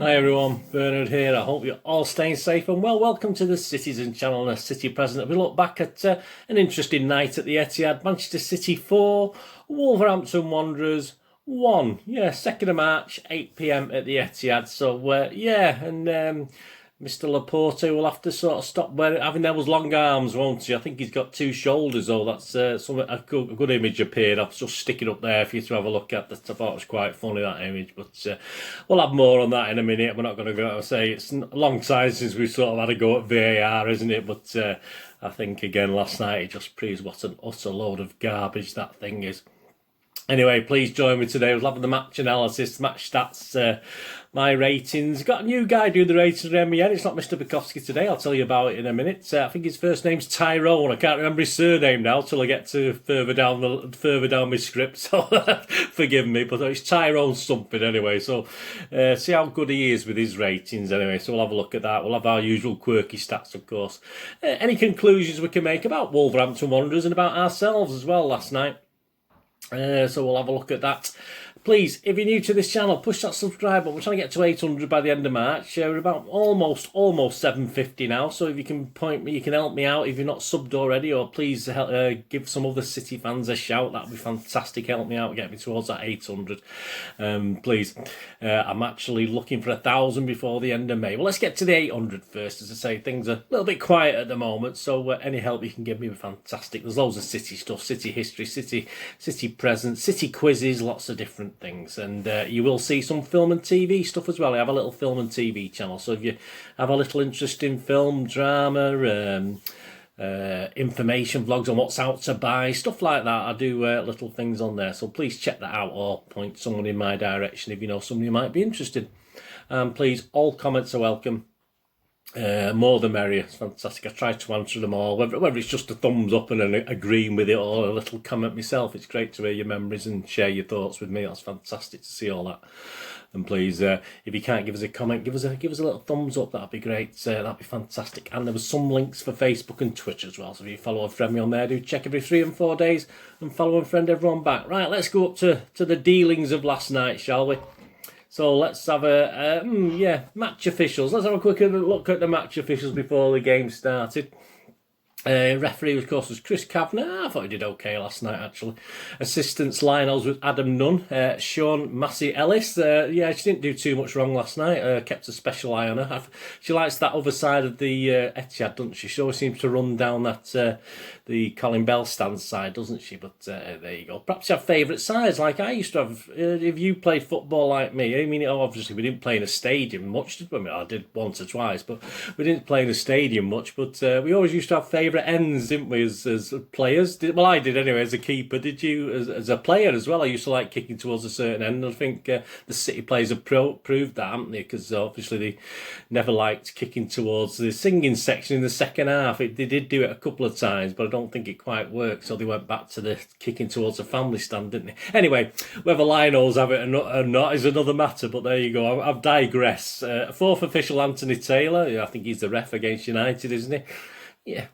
Hi everyone, Bernard here. I hope you're all staying safe and well. Welcome to the Citizen channel and a City present. We look back at an interesting night at the Etihad. Manchester City 4, Wolverhampton Wanderers 1. Yeah, 2nd of March, 8 p.m. at the Etihad. So, Mr. Laporte will have to sort of stop having those long arms, won't he? I think he's got two shoulders, though. That's a good image appeared. I'll just stick it up there for you to have a look at. I thought it was quite funny, that image. But we'll have more on that in a minute. We're not going to go and say it's a long time since we've sort of had a go at VAR, isn't it? But I think, again, last night it just proves what an utter load of garbage that thing is. Anyway, please join me today. We'll have the match analysis, match stats, my ratings. Got a new guy doing the ratings for MEN. It's not Mr. Bukowski today. I'll tell you about it in a minute. I think his first name's Tyrone. I can't remember his surname now till I get to further down my script. So forgive me, but it's Tyrone something anyway. So see how good he is with his ratings anyway. So we'll have a look at that. We'll have our usual quirky stats, of course. Any conclusions we can make about Wolverhampton Wanderers and about ourselves as well last night. So we'll have a look at that. Please, if you're new to this channel, push that subscribe button. We're trying to get to 800 by the end of March. We're about almost 750 now. So if you can point me, you can help me out if you're not subbed already, or please give some other City fans a shout. That'd be fantastic. Help me out, get me towards that 800. Please. I'm actually looking for 1,000 before the end of May. Well, let's get to the 800 first. As I say, things are a little bit quiet at the moment, so any help you can give me would be fantastic. There's loads of City stuff, City history, City present, City quizzes, lots of different things, and you will see some film and TV stuff as well. I have a little film and TV channel, so if you have a little interest in film, drama, information vlogs on what's out to buy, stuff like that, I do little things on there, so please check that out or point someone in my direction if you know somebody who might be interested. Please, all comments are welcome. More the merrier. It's fantastic. I try to answer them all, whether it's just a thumbs up and agreeing with it or a little comment myself. It's great to hear your memories and share your thoughts with me. That's fantastic to see all that. And please, if you can't give us a comment, give us a little thumbs up. That'd be great. That'd be fantastic. And there was some links for Facebook and Twitter as well. So if you follow and friend me on there, do check every 3 and 4 days and follow and friend everyone back. Right, let's go up to the dealings of last night, shall we? So let's have match officials. Let's have a quick look at the match officials before the game started. Referee, of course, was Chris Kavanagh. I thought he did okay last night, actually. Assistants, Lionels with Adam Nunn. Sean Massey Ellis. She didn't do too much wrong last night. Kept a special eye on her. She likes that other side of the Etihad, doesn't she? She always seems to run down that the Colin Bell stand side, doesn't she? But there you go. Perhaps you have favourite sides like I used to have. If you played football like me, I mean, obviously we didn't play in a stadium much, did we? I mean, I did once or twice, but we didn't play in a stadium much. But we always used to have favourite ends, didn't we, as players? Well, I did anyway as a keeper. Did you as a player as well? I used to like kicking towards a certain end. I think the City players have proved that, haven't they? Because obviously they never liked kicking towards the singing section in the second half. They did do it a couple of times, but I don't think it quite worked. So they went back to the kicking towards the family stand, didn't they? Anyway, whether Lionels have it or not is another matter. But there you go. I've digressed. Fourth official, Anthony Taylor. Yeah, I think he's the ref against United, isn't he? Yeah.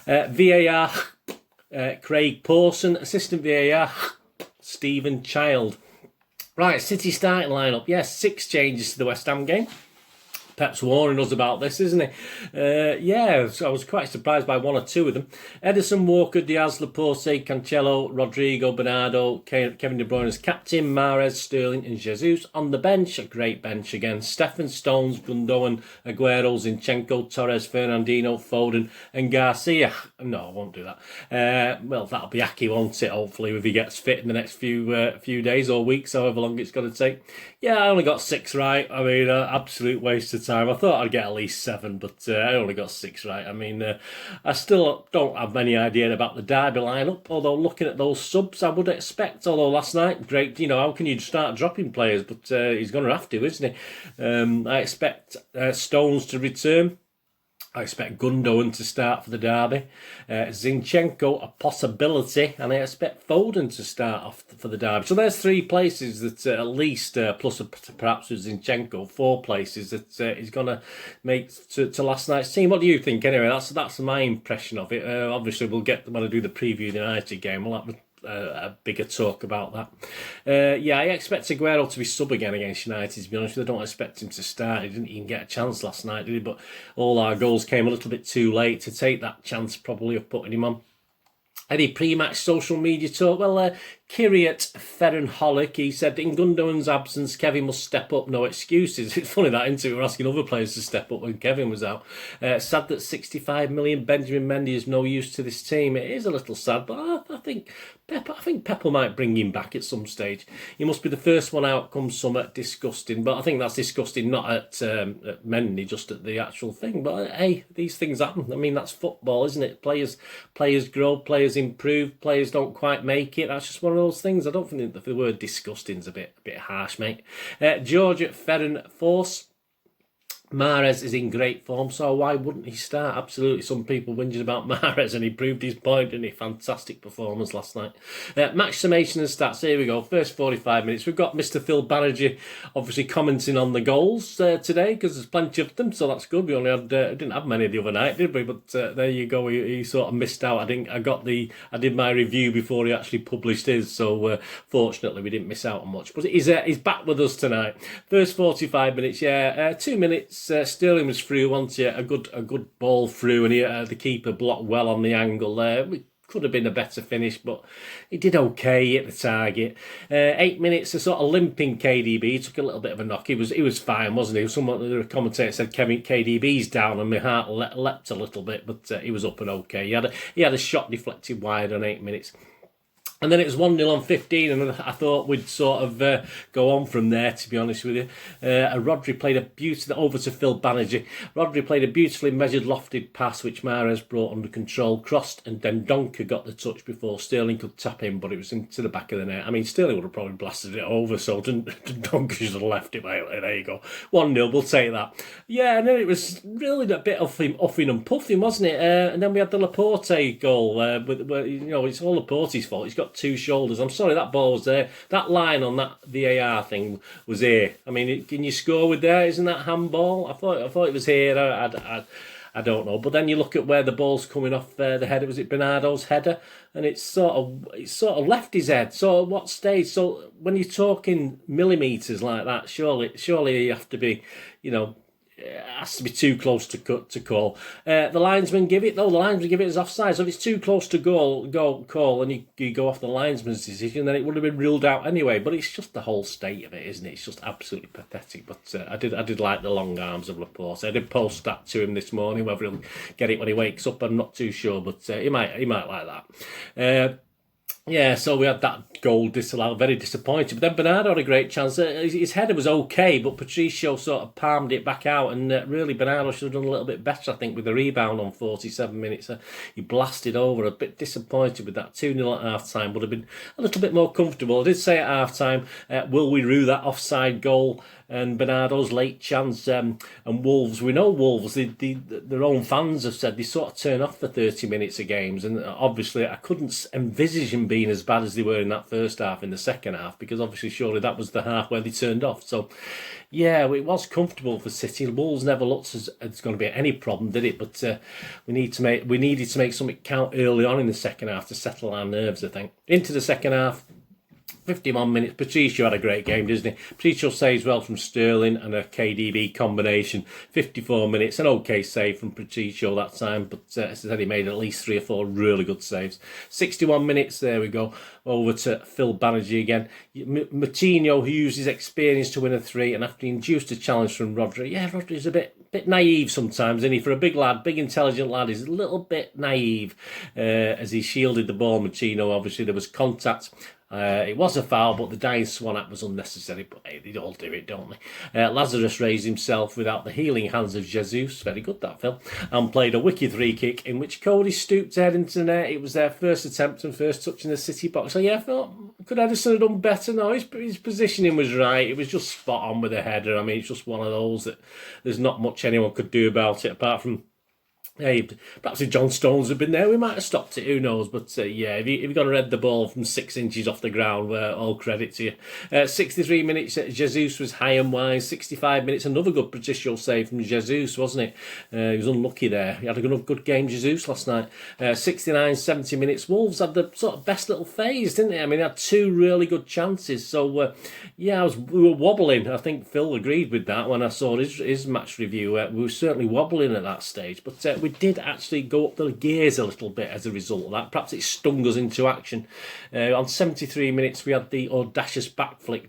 VAR, Craig Pawson. Assistant VAR, Stephen Child. Right, City starting lineup. Yes, 6 changes to the West Ham game. Pep's warning us about this, isn't he? So I was quite surprised by 1 or 2 of them. Edison, Walker, Diaz, Laporte, Cancelo, Rodrigo, Bernardo, Kevin De Bruyne as captain, Mahrez, Sterling and Jesus. On the bench, a great bench again. Stephen, Stones, Gundogan, Aguero, Zinchenko, Torres, Fernandinho, Foden and Garcia. No, I won't do that. Well, that'll be Aki, won't it? Hopefully, if he gets fit in the next few days or weeks, however long it's going to take. Yeah, I only got 6 right. I mean, absolute waste of time. I thought I'd get at least 7, but I only got 6 right. I mean, I still don't have any idea about the Derby lineup, although looking at those subs, I would expect, although last night, great, how can you start dropping players? But he's going to have to, isn't he? I expect Stones to return. I expect Gundogan to start for the Derby. Zinchenko, a possibility. And I expect Foden to start off for the Derby. So there's 3 places that at least, plus perhaps with Zinchenko, 4 places that he's going to make to last night's team. What do you think anyway? That's my impression of it. Obviously, we'll get, when I do the preview of the United game, we'll have a bigger talk about that. Yeah, I expect Aguero to be sub again against United, to be honest with you. I don't expect him to start. He didn't even get a chance last night, did he? But all our goals came a little bit too late to take that chance, probably, of putting him on. Any pre-match social media talk? Well, Kyriot Ferrenholic, he said, in Gundogan's absence, Kevin must step up, no excuses. It's funny that, isn't it? We were asking other players to step up when Kevin was out. Sad that 65 million Benjamin Mendy is no use to this team. It is a little sad, but I think Pepper might bring him back at some stage. He must be the first one out come summer. Disgusting, but I think that's disgusting not at Mendy, just at the actual thing. But hey, these things happen. I mean, that's football, isn't it? Players grow, players improve, players don't quite make it. That's just one of those things. I don't think that the word disgusting is a bit harsh, mate. George at Ferren Force. Mahrez is in great form, so why wouldn't he start? Absolutely. Some people whinging about Mahrez, and he proved his point, didn't he? Fantastic performance last night. Match summation and stats. Here we go. First 45 minutes. We've got Mr. Phil Banerjee obviously commenting on the goals today, because there's plenty of them, so that's good. We only had didn't have many the other night, did we? But there you go. He sort of missed out. I did my review before he actually published his, so fortunately we didn't miss out on much. But he's back with us tonight. First 45 minutes. 2 minutes. Sterling was through, wasn't he? A good ball through, and the keeper blocked well on the angle there. We could have been a better finish, but he did okay, hit the target. 8 minutes, a sort of limping KDB. He took a little bit of a knock. He was fine, wasn't he? The commentator said KDB's down, and my heart leapt a little bit, but he was up and okay. He had a shot deflected wide on 8 minutes. And then it was 1-0 on 15, and I thought we'd sort of go on from there, to be honest with you. Rodri played over to Phil Banerjee. Rodri played a beautifully measured, lofted pass, which Mahrez brought under control, crossed, and then Donker got the touch before Sterling could tap in, but it was into the back of the net. I mean, Sterling would have probably blasted it over, so Donker should have left it. There you go. 1-0, we'll take that. Yeah, and then it was really a bit of him uffing and puffing, wasn't it? And then we had the Laporte goal, it's all Laporte's fault. He's got two shoulders. I'm sorry, that ball was there. That line on that VAR thing was here. I mean, can you score with there? Isn't that handball? I thought it was here. I don't know. But then you look at where the ball's coming off the header. Was it Bernardo's header? And it's sort of left his head. So at what stage? So when you're talking millimetres like that, surely you have to be, it has to be too close to call. The linesman give it, though. The linesman give it as offside. So if it's too close to call, and you go off the linesman's decision, then it would have been ruled out anyway. But it's just the whole state of it, isn't it? It's just absolutely pathetic. But I did like the long arms of Laporte. I did post that to him this morning. Whether he'll get it when he wakes up, I'm not too sure. But he might like that. So we had that goal disallowed, very disappointed. But then Bernardo had a great chance. His header was okay, but Patricio sort of palmed it back out, and really Bernardo should have done a little bit better, I think, with the rebound on 47 minutes. He blasted over, a bit disappointed with that. 2-0 at half-time, would have been a little bit more comfortable. I did say at half-time, will we rue that offside goal and Bernardo's late chance? And Wolves, we know Wolves, their own fans have said they sort of turn off for 30 minutes of games, and obviously I couldn't envisage them being as bad as they were in that first half in the second half, because obviously surely that was the half where they turned off. So yeah, it was comfortable for City. Wolves never looked as it's going to be any problem, did it? But we needed to make something count early on in the second half to settle our nerves, I think. Into the second half, 51 minutes. Patricio had a great game, didn't he? Patricio saves well from Sterling and a KDB combination. 54 minutes, an okay save from Patricio that time, but as I said, he made at least 3 or 4 really good saves. 61 minutes, there we go. Over to Phil Banerjee again. Moutinho, who used his experience to win a 3, and after he induced a challenge from Rodri. Yeah, Rodri's a bit naive sometimes, isn't he? For a big lad, big intelligent lad, he's a little bit naive as he shielded the ball. Moutinho, obviously there was contact. It was a foul, but the dying swan act was unnecessary. But hey, they all do it, don't they? Lazarus raised himself without the healing hands of Jesus. Very good, that, Phil. And played a wicked free kick in which Cody stooped to head into the net. It was their first attempt and first touch in the City box. So yeah, I thought, could Edison have done better? No, his positioning was right. It was just spot on with the header. I mean, it's just one of those that there's not much anyone could do about it, apart from Hey, perhaps if John Stones had been there, we might have stopped it. Who knows? But yeah, if you've got to head the ball from 6 inches off the ground, all credit to you. 63 minutes, Jesus was high and wide. 65 minutes, another good positional save from Jesus, wasn't it? He was unlucky there. He had a good game, Jesus, last night. 69, 70 minutes. Wolves had the sort of best little phase, didn't they? I mean, they had 2 really good chances. So yeah, we were wobbling. I think Phil agreed with that when I saw his match review. We were certainly wobbling at that stage, but we did actually go up the gears a little bit as a result of that. Perhaps it stung us into action. On 73 minutes, we had the audacious backflip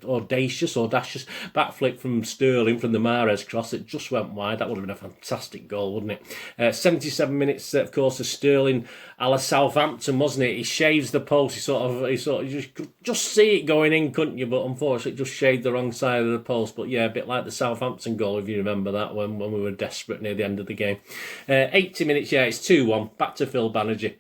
from Sterling from the Mahrez cross. It just went wide. That would have been a fantastic goal, wouldn't it? 77 minutes, of course, of Sterling a la Southampton, wasn't it? He shaves the post. You just see it going in, couldn't you? But unfortunately, it just shaved the wrong side of the post. But yeah, a bit like the Southampton goal, if you remember that, when we were desperate near the end of the game. 80 minutes, yeah, it's 2-1. Back to Phil Banerjee.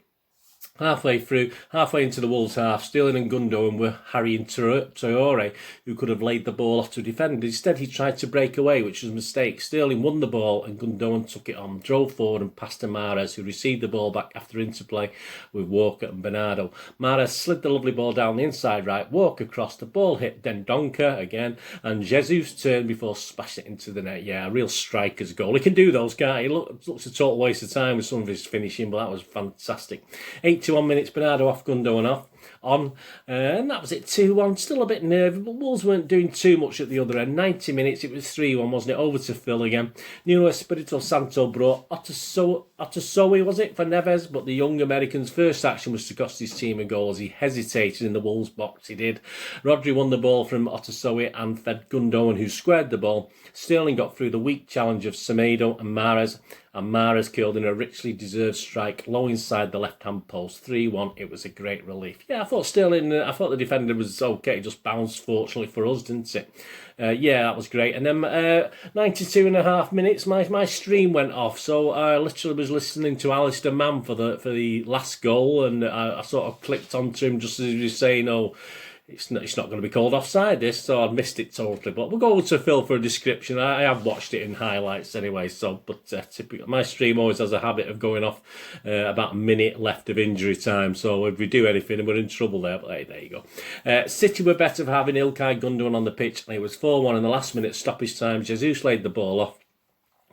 Halfway into the Wolves half, Sterling and Gundogan were harrying Traore, who could have laid the ball off to a defender. Instead, he tried to break away, which was a mistake. Sterling won the ball and Gundogan took it on, drove forward and passed to Mahrez, who received the ball back after interplay with Walker and Bernardo. Mahrez slid the lovely ball down the inside right, Walker crossed, the ball hit Dendoncker again, and Jesus turned before smashing it into the net. Yeah, a real striker's goal. He can do those, can't he? Looks a total waste of time with some of his finishing, but that was fantastic. 81 minutes, Bernardo off, Gundogan on, and that was it, 2-1. Still a bit nervy, but Wolves weren't doing too much at the other end. 90 minutes, it was 3-1, wasn't it? Over to Phil again. Nuno Espirito Santo brought Otasowie, was it, for Neves, but the young American's first action was to cost his team a goal as he hesitated in the Wolves box. He did. Rodri won the ball from Otasowie and fed Gundogan, who squared the ball. Sterling got through the weak challenge of Semedo and Mahrez killed in a richly deserved strike low inside the left-hand post. 3-1. It was a great relief. Yeah, I thought the defender was okay. Just bounced, fortunately for us, didn't it? Yeah, that was great. And then 92 and a half minutes, my stream went off. So I literally was listening to Alistair Mann for the last goal, and I sort of clicked onto him just as he was saying, "Oh, it's not going to be called offside, this," so I missed it totally. But we'll go over to Phil for a description. I have watched it in highlights anyway, but typically my stream always has a habit of going off about a minute left of injury time. So if we do anything, we're in trouble there. But hey, there you go. City were better for having Ilkay Gundogan on the pitch, and it was 4-1 in the last minute stoppage time. Jesus laid the ball off.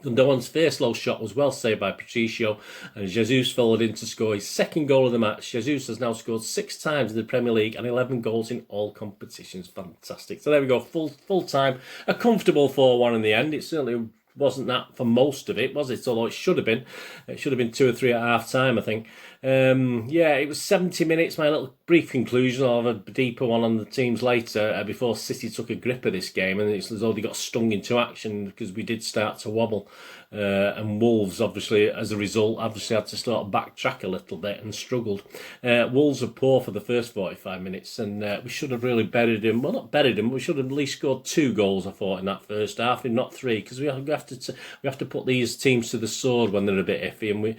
Gundogan's first low shot was well saved by Patricio, and Jesus followed in to score his second goal of the match. Jesus has now scored 6 times in the Premier League and 11 goals in all competitions. Fantastic. So there we go, full time. A comfortable 4-1 in the end. It certainly wasn't that for most of it, was it? Although it should have been. It should have been 2 or 3 at half time, I think. Yeah, it was 70 minutes. My little brief conclusion. I'll have a deeper one on the teams later before City took a grip of this game, and it's as though they got stung into action because we did start to wobble. And Wolves, obviously, as a result, had to sort of backtrack a little bit and struggled. Wolves were poor for the first 45 minutes, and we should have really buried him. Well, not buried him, but we should have at least scored 2 goals, I thought, in that first half, and not 3, because we have to put these teams to the sword when they're a bit iffy, and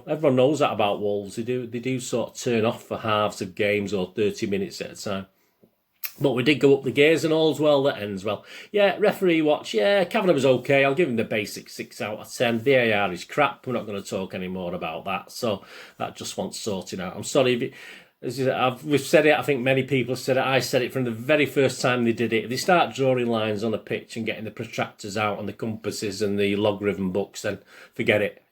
everyone knows that about Wolves. They do sort of turn off for halves of games or 30 minutes at a time. But we did go up the gears and all's well that ends well. Yeah, referee watch. Yeah, Kavanagh was okay. I'll give him the basic 6 out of 10. VAR is crap. We're not going to talk any more about that. So that just wants sorting out. I'm sorry. We've said it. I think many people have said it. I said it from the very first time they did it. If they start drawing lines on the pitch and getting the protractors out and the compasses and the logarithm books, then forget it.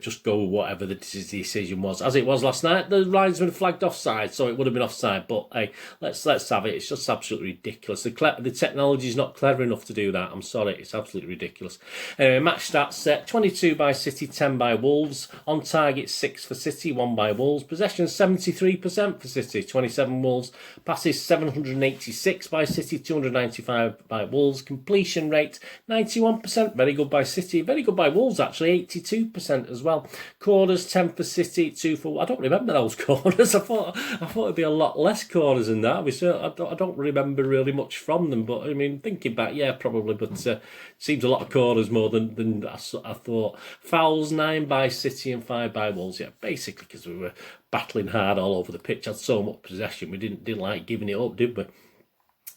Just go with whatever the decision was. As it was last night, the linesman flagged offside, so it would have been offside. But hey, let's have it. It's just absolutely ridiculous. The technology is not clever enough to do that. I'm sorry, it's absolutely ridiculous. Match stats set: 22 by City, 10 by Wolves. On target 6 for City, 1 by Wolves. Possession 73% for City, 27 Wolves. Passes 786 by City, 295 by Wolves. Completion rate 91%. Very good by City. Very good by Wolves actually, 82%. As well. Corners 10 for City, 2 for. I don't remember those corners. I thought it'd be a lot less corners than that. I don't remember really much from them. But I mean, thinking back, yeah, probably. But seems a lot of corners more than I thought. Fouls 9 by City and 5 by Wolves. Yeah, basically because we were battling hard all over the pitch. Had so much possession, we didn't like giving it up, did we?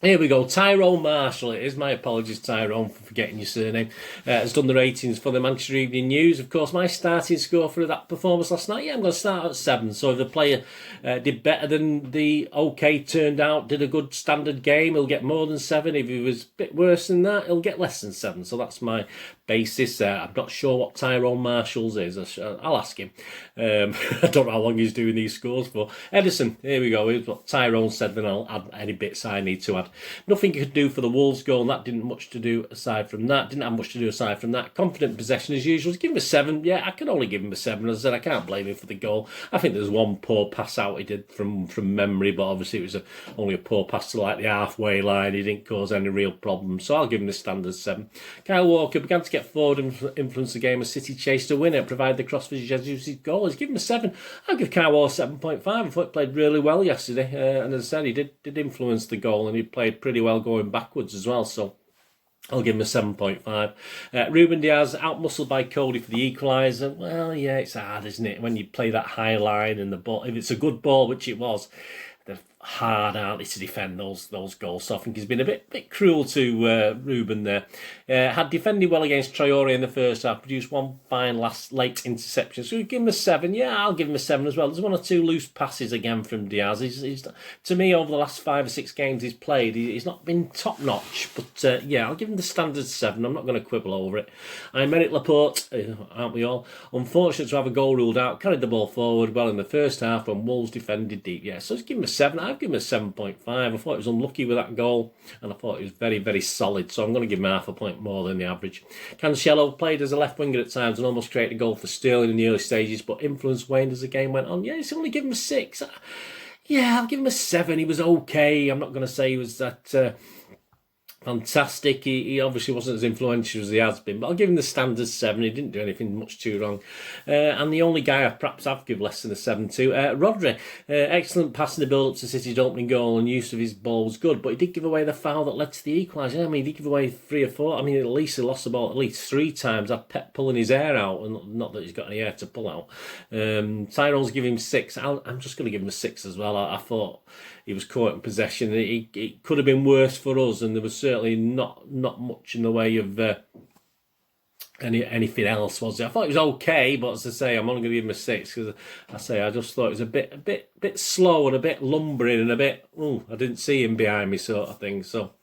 Here we go. Tyrone Marshall. It is. My apologies, Tyrone, for forgetting your surname. Has done the ratings for the Manchester Evening News. Of course, my starting score for that performance last night, I'm going to start at 7. So if the player did better than the OK turned out, did a good standard game, he'll get more than 7. If he was a bit worse than that, he'll get less than 7. So that's my basis. I'm not sure what Tyrone Marshall's is. I'll ask him. I don't know how long he's doing these scores for. Edison, here we go. Here's what Tyrone said, then I'll add any bits I need to add. Nothing he could do for the Wolves goal, and that didn't much to do aside from that. Didn't have much to do aside from that. Confident possession as usual. Give him a 7. Yeah, I can only give him a 7. As I said, I can't blame him for the goal. I think there's one poor pass out he did from memory, but obviously it was only a poor pass to like the halfway line. He didn't cause any real problems, so I'll give him the standard 7. Kyle Walker began to get forward and influence the game as City chased a winner, provide the cross for Jesus' goal. He's given him a 7. I'll give Kyle Walker 7.5. I thought he played really well yesterday, and as I said, he did influence the goal, and he played pretty well going backwards as well, so I'll give him a 7.5. Ruben Diaz out-muscled by Cody for the equaliser. Well, yeah, it's hard, isn't it, when you play that high line and the ball, if it's a good ball, which it was, they're hard, aren't they, to defend those goals. So I think he's been a bit cruel to Ruben there. Had defended well against Traore in the first half, produced one fine late interception. So we give him a 7. Yeah, I'll give him a 7 as well. There's 1 or 2 loose passes again from Diaz. He's to me, over the last 5 or 6 games he's played, he's not been top-notch. But yeah, I'll give him the standard 7. I'm not going to quibble over it. I'm Eric Laporte, aren't we all? Unfortunate to have a goal ruled out. Carried the ball forward well in the first half when Wolves defended deep. Yeah, so just give him a 7. I've given him a 7.5. I thought he was unlucky with that goal, and I thought he was very, very solid. So I'm going to give him half a point more than the average. Cancelo played as a left winger at times and almost created a goal for Sterling in the early stages, but influence waned as the game went on. Yeah, he's only given him a 6. Yeah, I'll give him a 7. He was okay. I'm not going to say he was that fantastic. He obviously wasn't as influential as he has been, but I'll give him the standard 7. He didn't do anything much too wrong. And the only guy I perhaps have given less than a 7 to, Rodri. Excellent pass in the build-up to City's opening goal, and use of his ball was good, but he did give away the foul that led to the equaliser. I mean, he did give away 3 or 4. I mean, at least he lost the ball at least 3 times. I've Pep pulling his hair out, and not that he's got any hair to pull out. Tyrone's giving him 6. I'm just going to give him a 6 as well. I thought he was caught in possession. It could have been worse for us, and there was certainly not much in the way of anything else, was there? I thought it was okay, but as I say, I'm only going to give him a 6 because I just thought it was a bit slow and a bit lumbering and a bit, I didn't see him behind me sort of thing. So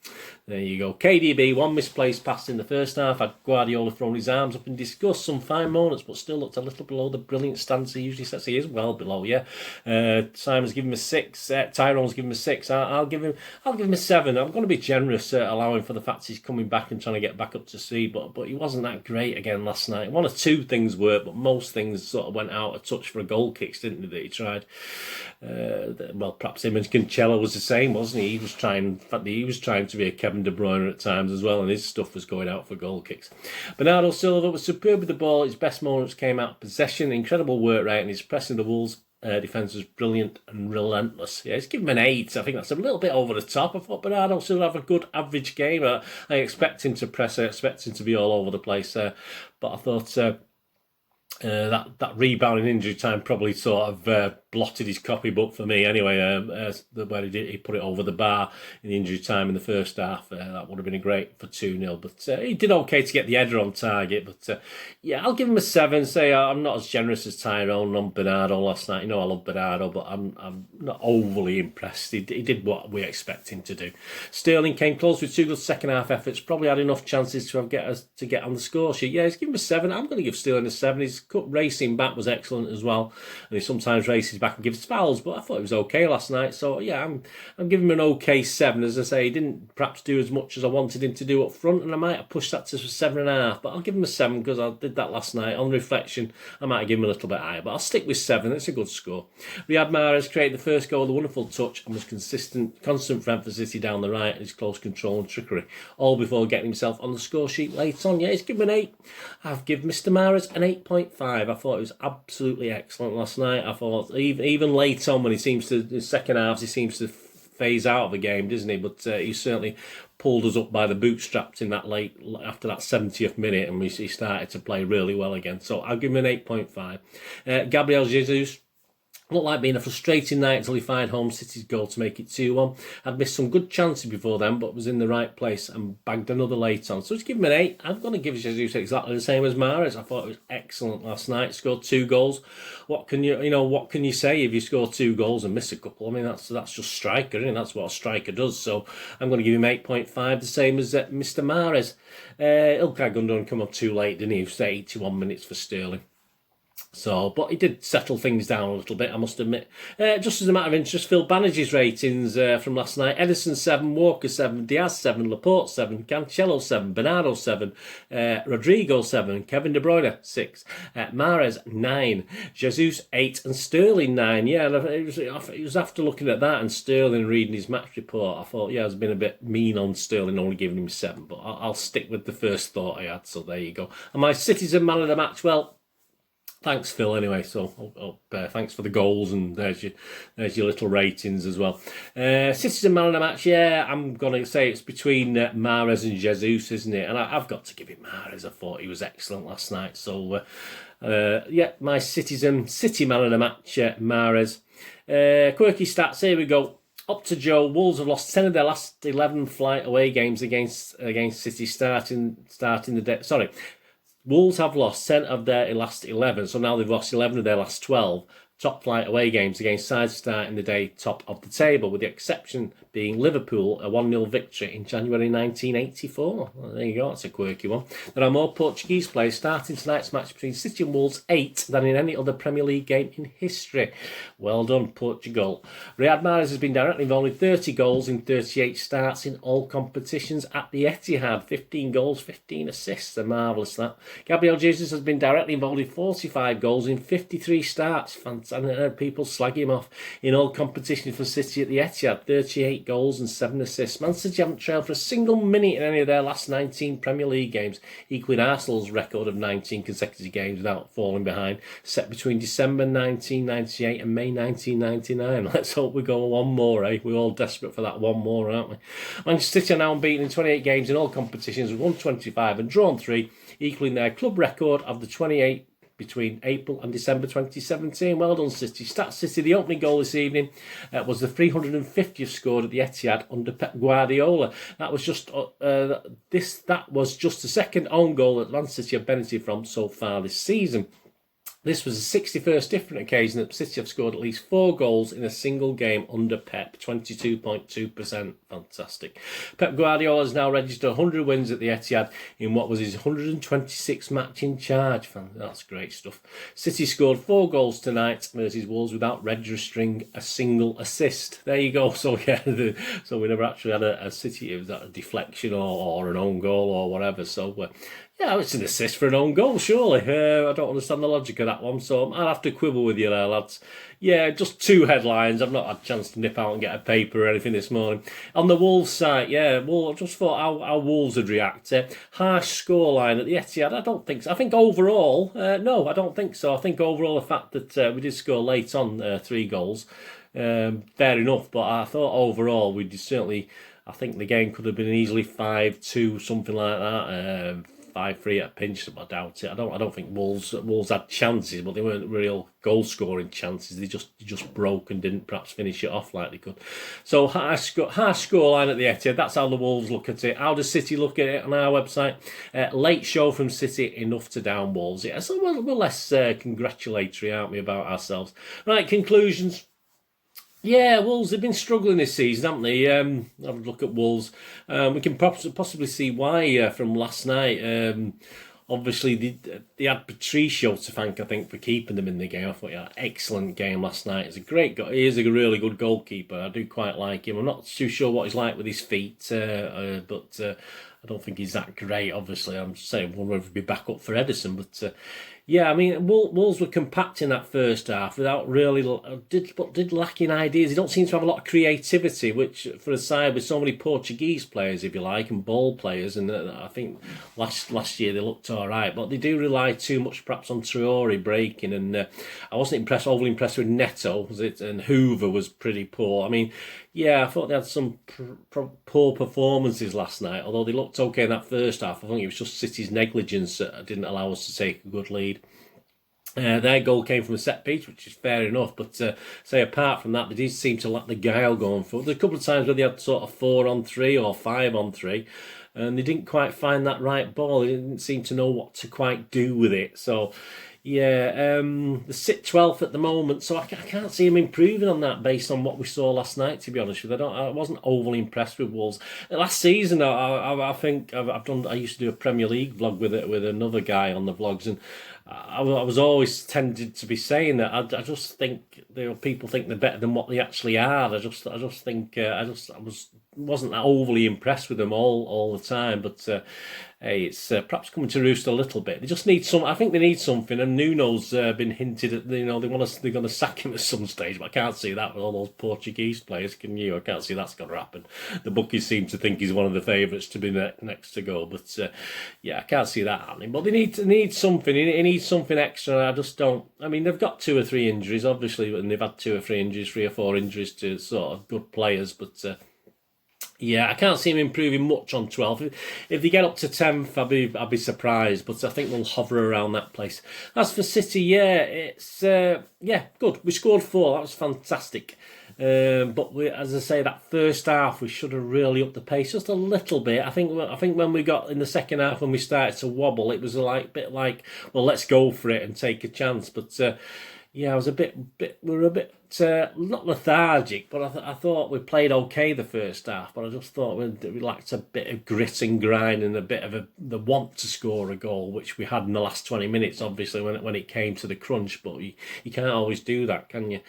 there you go. KDB, 1 misplaced pass in the first half. Had Guardiola thrown his arms up in disgust. Some fine moments, but still looked a little below the brilliant stance he usually sets. He is well below, yeah. Simon's given him a 6. Tyrone's given him a 6. I'll give him a 7. I'm going to be generous, allowing for the fact he's coming back and trying to get back up to speed. But he wasn't that great again last night. 1 or 2 things worked, but most things sort of went out of touch for a goal kicks, didn't they? That he tried. Well, perhaps him and Cancelo was the same, wasn't he? He was trying to be a Kevin De Bruyne at times as well, and his stuff was going out for goal kicks. Bernardo Silva was superb with the ball. His best moments came out of possession, incredible work rate, and his pressing the Wolves defence was brilliant and relentless. Yeah, let's give him an 8. I think that's a little bit over the top. I thought Bernardo Silva have a good average game. I expect him to press. I expect him to be all over the place, but I thought that rebound in injury time probably sort of blotted his copybook for me anyway, where he put it over the bar in the injury time in the first half. That would have been great for 2-0, but he did okay to get the header on target. But yeah, I'll give him a 7. Say I'm not as generous as Tyrone on Bernardo last night. You know I love Bernardo, but I'm not overly impressed. He did what we expect him to do. Sterling came close with 2 good second half efforts. Probably had enough chances to get on the score sheet. Yeah, he's given him a 7. I'm going to give Sterling a 7. His racing back was excellent as well, and he sometimes races back and gives fouls, but I thought it was okay last night. So yeah, I'm giving him an okay 7. As I say, he didn't perhaps do as much as I wanted him to do up front, and I might have pushed that to 7.5, but I'll give him a 7 because I did that last night. On reflection, I might have given him a little bit higher, but I'll stick with 7. It's a good score. Riyad Mahrez created the first goal with a wonderful touch and was constant for emphasis down the right and his close control and trickery, all before getting himself on the score sheet late on. Yeah, he's given him an 8. I've given Mr. Mahrez an 8.5. I thought it was absolutely excellent last night. I thought even late on, when he seems to, in second halves, he seems to phase out of the game, doesn't he? But he certainly pulled us up by the bootstraps in that late, after that 70th minute, and he started to play really well again. So I'll give him an 8.5. Gabriel Jesus Looked like being a frustrating night until he fired home City's goal to make it 2-1. I'd missed some good chances before then, but was in the right place and bagged another late on. So just give him an 8. I'm going to give Jesus exactly the same as Mahrez. I thought it was excellent last night. Scored 2 goals. What can you say if you score 2 goals and miss a couple? I mean, that's just striker, isn't it? That's what a striker does. So I'm going to give him 8.5, the same as Mr. Mahrez. Ilkay Gundogan come up too late, didn't he? He was 81 minutes for Sterling. So, but he did settle things down a little bit, I must admit. Just as a matter of interest, Phil Banerjee's ratings from last night: Edison 7, Walker 7, Diaz 7, Laporte 7, Cancelo 7, Bernardo 7, Rodrigo 7, Kevin De Bruyne 6, Mahrez 9, Jesus 8, and Sterling 9. Yeah, it was after looking at that and Sterling reading his match report, I thought, yeah, I was been a bit mean on Sterling, only giving him 7, but I'll stick with the first thought I had. So there you go. And my Citizen man of the match, well, thanks, Phil, anyway. So thanks for the goals, and there's your little ratings as well. Citizen man of the match, yeah, I'm going to say it's between Mahrez and Jesus, isn't it? And I've got to give it Mahrez. I thought he was excellent last night. So, yeah, my City man of the match, Mahrez. Quirky stats, here we go. Up to Joe, Wolves have lost 10 of their last 11 flight away games against City starting the day. Sorry. Wolves have lost 10 of their last 11, so now they've lost 11 of their last 12 top flight away games against sides starting the day top of the table, with the exception being Liverpool, a 1-0 victory in January 1984. Well, there you go, that's a quirky one. There are more Portuguese players starting tonight's match between City and Wolves 8 than in any other Premier League game in history. Well done, Portugal. Riyad Mahrez has been directly involved in 30 goals in 38 starts in all competitions at the Etihad. 15 goals, 15 assists. They're marvellous, that. Gabriel Jesus has been directly involved in 45 goals in 53 starts. Fantastic. And I heard people slag him off in all competitions for City at the Etihad. 38 goals and 7 assists. Man City haven't trailed for a single minute in any of their last 19 Premier League games, equaling Arsenal's record of 19 consecutive games without falling behind, set between December 1998 and May 1999. Let's hope we go one more, eh? We're all desperate for that one more, aren't we? Manchester City are now unbeaten in 28 games in all competitions, with won 25 and drawn 3, equaling their club record of the 28 between April and December 2017. Well done, City. Stats City, the opening goal this evening was the 350th scored at the Etihad under Pep Guardiola. That was just the second own goal that Man City have benefited from so far this season. This was the 61st different occasion that City have scored at least 4 goals in a single game under Pep, 22.2%. Fantastic. Pep Guardiola has now registered 100 wins at the Etihad in what was his 126th match in charge. That's great stuff. City scored 4 goals tonight versus Wolves without registering a single assist. There you go. So yeah, so we never actually had a City. It was a deflection or an own goal or whatever. So yeah, it's an assist for an own goal, surely. I don't understand the logic of that one, so I'll have to quibble with you there, lads. Yeah, just 2 headlines. I've not had a chance to nip out and get a paper or anything this morning. On the Wolves site, yeah, well, I just thought how Wolves would react. Harsh scoreline at the Etihad, I don't think so. I think overall, no, I don't think so. I think overall the fact that we did score late on 3 goals, fair enough, but I thought overall we did certainly, I think the game could have been easily 5-2, something like that. 5-3 at a pinch, but I doubt it. I don't think Wolves had chances, but they weren't real goal scoring chances. They just broke and didn't perhaps finish it off like they could. So harsh scoreline at the Etihad. That's how the Wolves look at it. How does City look at it on our website? Late show from City, enough to down Wolves. Yeah, so we're less congratulatory, aren't we, about ourselves? Right, conclusions. Yeah, Wolves have been struggling this season, haven't they? Have a look at Wolves. We can possibly see why from last night. Obviously, they had Patricio to thank, I think, for keeping them in the game. I thought he had an excellent game last night. He is a really good goalkeeper. I do quite like him. I'm not too sure what he's like with his feet, but I don't think he's that great, obviously. I'm just saying, whether he'll be back up for Edison, but yeah, I mean, Wolves were compact in that first half without really, did lacking ideas. They don't seem to have a lot of creativity, which for a side with so many Portuguese players, if you like, and ball players, and I think last year they looked all right, but they do rely too much perhaps on Traore breaking, and I wasn't overly impressed with Neto, was it? And Hoover was pretty poor. I mean, yeah, I thought they had some poor performances last night, although they looked okay in that first half. I think it was just City's negligence that didn't allow us to take a good lead. Their goal came from a set piece, which is fair enough. But say apart from that, they did seem to lack the guile going forward. There's a couple of times where they had sort of 4-on-3 or 5-on-3, and they didn't quite find that right ball. They didn't seem to know what to quite do with it. So, yeah, they sit 12th at the moment, so I can't see them improving on that based on what we saw last night, to be honest with you. I wasn't overly impressed with Wolves. Last season, I think I used to do a Premier League vlog with another guy on the vlogs, and I was always tended to be saying that I just think people think they're better than what they actually are. I just think wasn't that overly impressed with them all the time, but hey, it's perhaps coming to roost a little bit. They just need some. I think they need something, and Nuno's been hinted at. They're going to sack him at some stage, but I can't see that with all those Portuguese players. Can you? I can't see that's going to happen. The bookies seem to think he's one of the favourites to be next to go, but yeah, I can't see that happening. But they need something. He needs something extra. I just don't. I mean, they've got 2 or 3 injuries, obviously, and they've had 2 or 3 injuries, 3 or 4 injuries to sort of good players, but. Yeah, I can't see him improving much on 12th. If they get up to 10th, I'd be surprised, but I think they'll hover around that place. As for City, yeah, it's good. We scored 4. That was fantastic. But as I say, that first half we should have really upped the pace just a little bit. I think when we got in the second half, when we started to wobble, it was a bit like, well, let's go for it and take a chance. But yeah, I was we were a bit not lethargic, but I thought we played okay the first half. But I just thought we lacked a bit of grit and grind and a bit of the want to score a goal, which we had in the last 20 minutes. Obviously, when it came to the crunch, but you can't always do that, can you?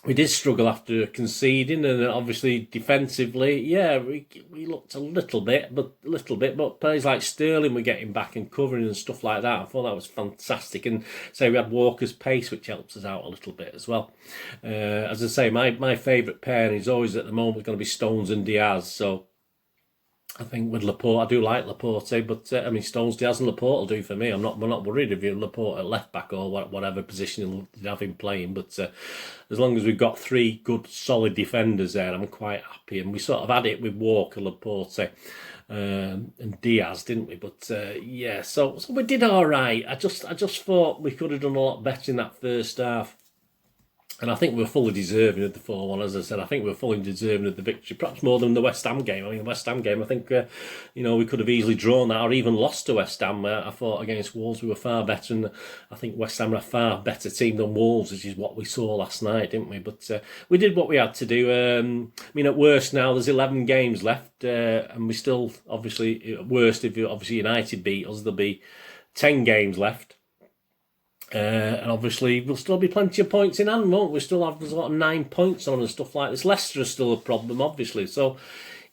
We did struggle after conceding, and obviously defensively, yeah, we looked a little bit, but players like Sterling were getting back and covering and stuff like that. I thought that was fantastic, and so we had Walker's pace, which helps us out a little bit as well. As I say, my favourite pairing is always at the moment going to be Stones and Diaz. So I think with Laporte, I do like Laporte, but I mean Stones, Diaz, and Laporte will do for me. We're not worried if you're Laporte at left back or whatever position you have him playing. But as long as we've got 3 good, solid defenders there, I'm quite happy. And we sort of had it with Walker, Laporte, and Diaz, didn't we? But yeah, so we did all right. I just thought we could have done a lot better in that first half. And I think we were fully deserving of the 4-1, as I said. I think we were fully deserving of the victory, perhaps more than the West Ham game. I mean, the West Ham game, I think, we could have easily drawn that or even lost to West Ham. I thought against Wolves we were far better, and I think West Ham are a far better team than Wolves, which is what we saw last night, didn't we? But we did what we had to do. I mean, at worst now, there's 11 games left, and we still, obviously, at worst, if obviously United beat us, there'll be 10 games left. And obviously we'll still be plenty of points in hand, won't we? Still have a lot of 9 points on and stuff like this. Leicester is still a problem, obviously. So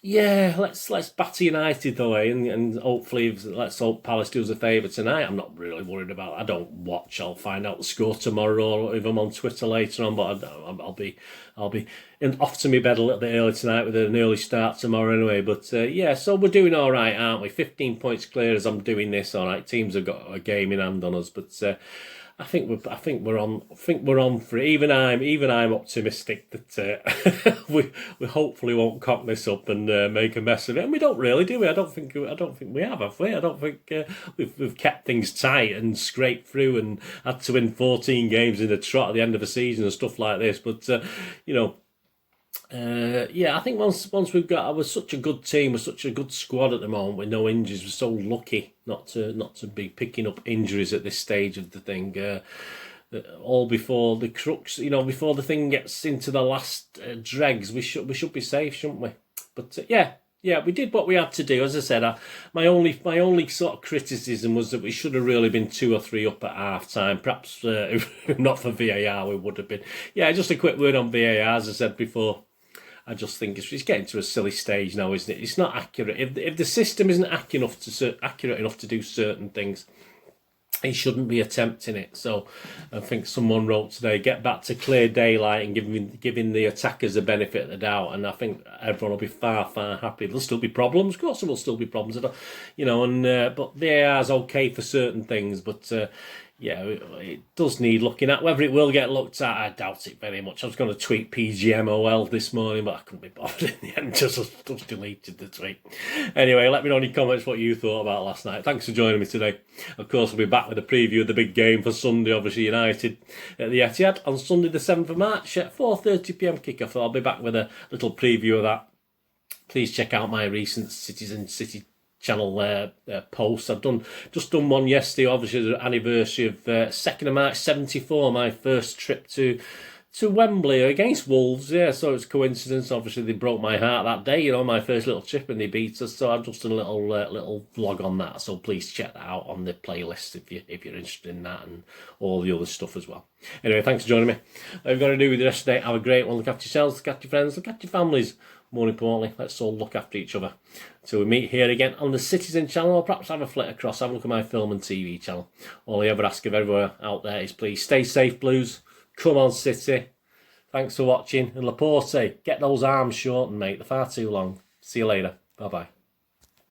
yeah, let's batter United though, and hopefully let's hope Palace do us a favour tonight. I'm not really worried about it. I don't watch. I'll find out the score tomorrow, or if I'm on Twitter later on. But I'll be off to my bed a little bit early tonight with an early start tomorrow anyway. But yeah, so we're doing all right, aren't we? 15 points clear as I'm doing this. All right, teams have got a game in hand on us, but. I think we're on for it. Even I'm optimistic that we hopefully won't cock this up and make a mess of it. And we don't really, do we? I don't think we have we? I don't think we've kept things tight and scraped through and had to win 14 games in a trot at the end of a season and stuff like this. But yeah, I think once we've got, we're such a good team, we're such a good squad at the moment with no injuries. We're so lucky not to be picking up injuries at this stage of the thing. All before the crux, before the thing gets into the last dregs, we should be safe, shouldn't we? But yeah, we did what we had to do. As I said, my only sort of criticism was that we should have really been 2 or 3 up at half time. Perhaps if not for VAR, we would have been. Yeah, just a quick word on VAR, as I said before. I just think it's getting to a silly stage now, isn't it? It's not accurate. If the system isn't accurate enough to do certain things, he shouldn't be attempting it. So I think someone wrote today, get back to clear daylight and giving the attackers the benefit of the doubt. And I think everyone will be far, far happy. There'll still be problems. Of course there will still be problems. But VAR is okay for certain things. But yeah, it does need looking at. Whether it will get looked at, I doubt it very much. I was going to tweet PGMOL this morning, but I couldn't be bothered in the end. Just deleted the tweet. Anyway, let me know in the comments what you thought about last night. Thanks for joining me today. Of course, we'll be back with a preview of the big game for Sunday, obviously United at the Etihad on Sunday the 7th of March at 4:30 p.m. kickoff. I'll be back with a little preview of that. Please check out my recent City channel posts. I've just done one yesterday, obviously the anniversary of 2nd of March 74, my first trip to Wembley against Wolves. Yeah, so it's coincidence. Obviously they broke my heart that day, you know, my first little trip, and they beat us. So I've just done a little vlog on that. So please check that out on the playlist if you're interested in that and all the other stuff as well. Anyway, thanks for joining me. What you've got to do with the rest of the day, have a great one. Look after yourselves, look after your friends, look after your families. More importantly, let's all look after each other. Until we meet here again on the Citizen channel, or perhaps have a flit across, have a look at my film and TV channel. All I ever ask of everyone out there is please stay safe, Blues. Come on, City. Thanks for watching. And Laporte, get those arms shortened, mate. They're far too long. See you later. Bye-bye.